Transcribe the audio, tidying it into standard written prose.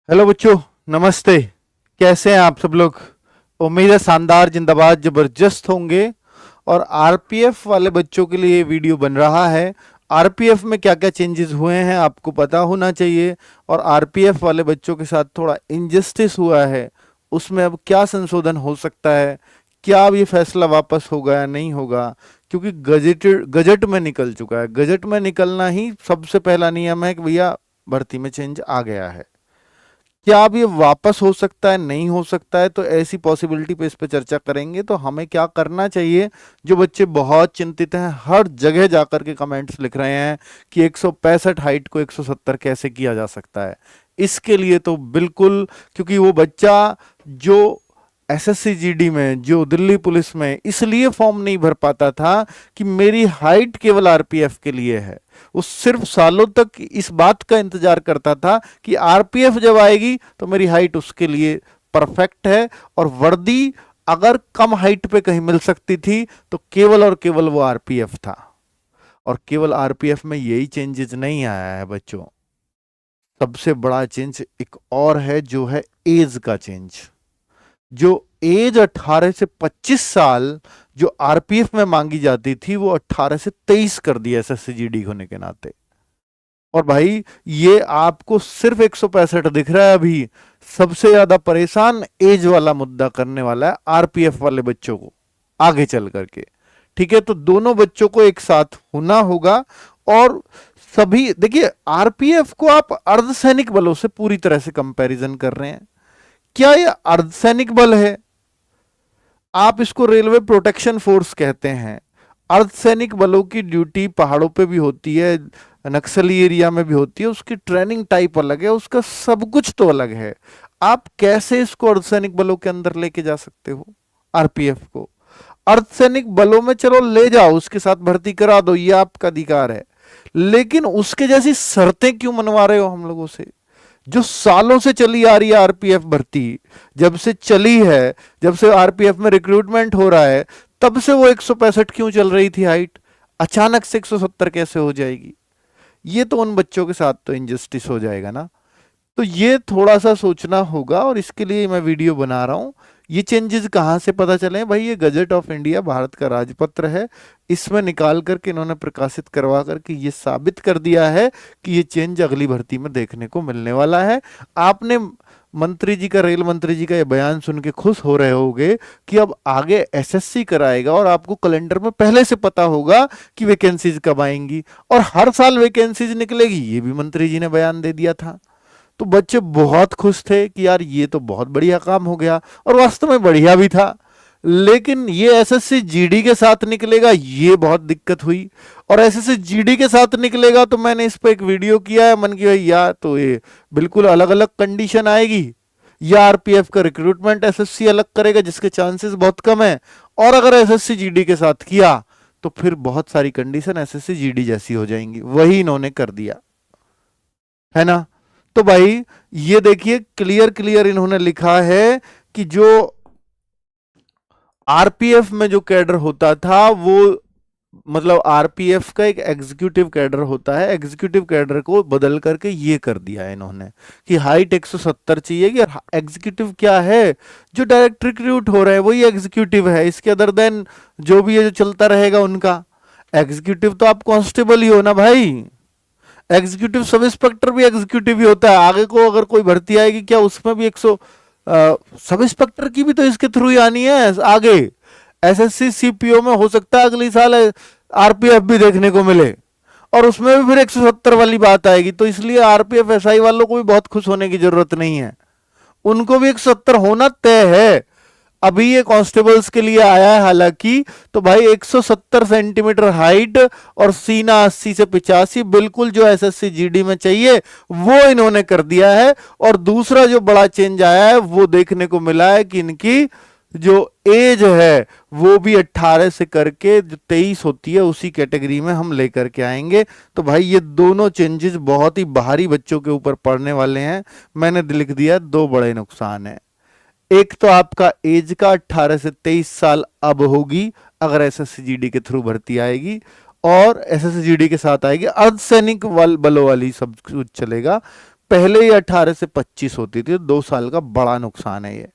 Hello बच्चों, नमस्ते। कैसे हैं आप सब लोग? उम्मीद है शानदार, जिंदाबाद, जबरदस्त होंगे। और आरपीएफ वाले बच्चों के लिए ये वीडियो बन रहा है। आरपीएफ में क्या क्या चेंजेस हुए हैं आपको पता होना चाहिए। और आरपीएफ वाले बच्चों के साथ थोड़ा इनजस्टिस हुआ है, उसमें अब क्या संशोधन हो सकता है, क्या अब ये फैसला वापस होगा या नहीं होगा। क्योंकि गजट में निकल चुका है। गजट में निकलना ही सबसे पहला नियम है कि भैया भर्ती में चेंज आ गया है। क्या अब ये वापस हो सकता है, नहीं हो सकता है? तो ऐसी पॉसिबिलिटी पे इस पे चर्चा करेंगे। तो हमें क्या करना चाहिए? जो बच्चे बहुत चिंतित हैं, हर जगह जाकर के कमेंट्स लिख रहे हैं कि 165 हाइट को 170 कैसे किया जा सकता है। इसके लिए तो बिल्कुल, क्योंकि वो बच्चा जो एसएससी जीडी में, जो दिल्ली पुलिस में इसलिए फॉर्म नहीं भर पाता था कि मेरी हाइट केवल आरपीएफ के लिए है। वो सिर्फ सालों तक इस बात का इंतजार करता था कि आरपीएफ जब आएगी तो मेरी हाइट उसके लिए परफेक्ट है। और वर्दी अगर कम हाइट पे कहीं मिल सकती थी तो केवल और केवल वो आरपीएफ था। और केवल आरपीएफ में यही चेंजेस नहीं आया है बच्चों, सबसे बड़ा चेंज एक और है, जो है एज का चेंज। जो एज 18 से 25 साल जो आरपीएफ में मांगी जाती थी, वो 18 से 23 कर दिया एसएससी जीडी होने के नाते। और भाई ये आपको सिर्फ 165 दिख रहा है अभी। सबसे ज्यादा परेशान एज वाला मुद्दा करने वाला है आरपीएफ वाले बच्चों को आगे चल करके। ठीक है, तो दोनों बच्चों को एक साथ होना होगा। और सभी देखिए, आरपीएफ को आप अर्धसैनिक बलों से पूरी तरह से कंपैरिजन कर रहे हैं। क्या ये अर्धसैनिक बल है? आप इसको रेलवे प्रोटेक्शन फोर्स कहते हैं। अर्धसैनिक बलों की ड्यूटी पहाड़ों पे भी होती है, नक्सली एरिया में भी होती है, उसकी ट्रेनिंग टाइप अलग है, उसका सब कुछ तो अलग है। आप कैसे इसको अर्धसैनिक बलों के अंदर लेके जा सकते हो आरपीएफ को? अर्धसैनिक बलों में चलो ले जाओ, उसके साथ भर्ती करा दो, ये आपका अधिकार है। लेकिन उसके जैसी शर्तें क्यों मनवा रहे हो हम लोगों से? जो सालों से चली आ रही है आरपीएफ भर्ती, जब से चली है, जब से आरपीएफ में रिक्रूटमेंट हो रहा है, तब से वो 165 क्यों चल रही थी हाइट, अचानक से 170 कैसे हो जाएगी? ये तो उन बच्चों के साथ तो इनजस्टिस हो जाएगा ना। तो ये थोड़ा सा सोचना होगा, और इसके लिए मैं वीडियो बना रहा हूं। ये चेंजेस कहाँ से पता चले भाई? ये गजट ऑफ इंडिया, भारत का राजपत्र है, इसमें निकाल करके इन्होंने प्रकाशित करवा करके ये साबित कर दिया है कि ये चेंज अगली भर्ती में देखने को मिलने वाला है। आपने मंत्री जी का, रेल मंत्री जी का ये बयान सुन के खुश हो रहे होगे कि अब आगे एसएससी कराएगा और आपको कैलेंडर में पहले से पता होगा कि वैकेंसीज कब आएंगी और हर साल वैकेंसीज निकलेगी, ये भी मंत्री जी ने बयान दे दिया था। तो बच्चे बहुत खुश थे कि यार ये तो बहुत बढ़िया काम हो गया, और वास्तव में बढ़िया भी था। लेकिन ये एसएससी जीडी के साथ निकलेगा, ये बहुत दिक्कत हुई। और एसएससी जीडी के साथ निकलेगा तो मैंने इस पर एक वीडियो किया है, मन की भाई यार तो ये बिल्कुल अलग अलग कंडीशन आएगी। या आरपीएफ का रिक्रूटमेंट एसएससी अलग करेगा, जिसके चांसेस बहुत कम है। और अगर एसएससी जीडी के साथ किया तो फिर बहुत सारी कंडीशन एसएससी जीडी जैसी हो जाएंगी। वही इन्होंने कर दिया है ना। तो भाई ये देखिए, क्लियर क्लियर इन्होंने लिखा है कि जो आरपीएफ में जो कैडर होता था, वो मतलब आरपीएफ का एक एग्जीक्यूटिव कैडर होता है, एग्जीक्यूटिव कैडर को बदल करके ये कर दिया है इन्होंने कि हाइट 170 चाहिए। कि एग्जीक्यूटिव क्या है? जो डायरेक्ट रिक्रूट हो रहे हैं वही एग्जीक्यूटिव है। इसके अदर देन जो भी है, जो चलता रहेगा उनका। एग्जीक्यूटिव तो आप कांस्टेबल ही हो ना भाई। एग्जीक्यूटिव सब इंस्पेक्टर भी एग्जीक्यूटिव ही होता है। आगे को अगर कोई भर्ती आएगी, क्या उसमें भी 100 सब इंस्पेक्टर की भी तो इसके थ्रू ही आनी है आगे। एसएससी सीपीओ में हो सकता है अगली साल आरपीएफ भी देखने को मिले, और उसमें भी फिर 170 वाली बात आएगी। तो इसलिए आरपीएफ एसआई वालों को भी बहुत खुश होने की जरूरत नहीं है, उनको भी 170 होना तय है। अभी ये कांस्टेबल्स के लिए आया है हालांकि। तो भाई 170 सेंटीमीटर हाइट और सीना 80 से 85, बिल्कुल जो एसएससी जीडी में चाहिए वो इन्होंने कर दिया है। और दूसरा जो बड़ा चेंज आया है वो देखने को मिला है कि इनकी जो एज है वो भी 18 से करके जो 23 होती है उसी कैटेगरी में हम लेकर के आएंगे। तो भाई ये दोनों चेंजेस बहुत ही बाहरी बच्चों के ऊपर पड़ने वाले हैं। मैंने लिख दिया दो बड़े नुकसान है। एक तो आपका एज का 18 से 23 साल अब होगी अगर एसएससी जीडी के थ्रू भर्ती आएगी, और एसएससी जीडी के साथ आएगी अर्धसैनिक बलों वाली सब कुछ चलेगा। पहले ही 18 से 25 होती थी, 2 साल का बड़ा नुकसान है ये।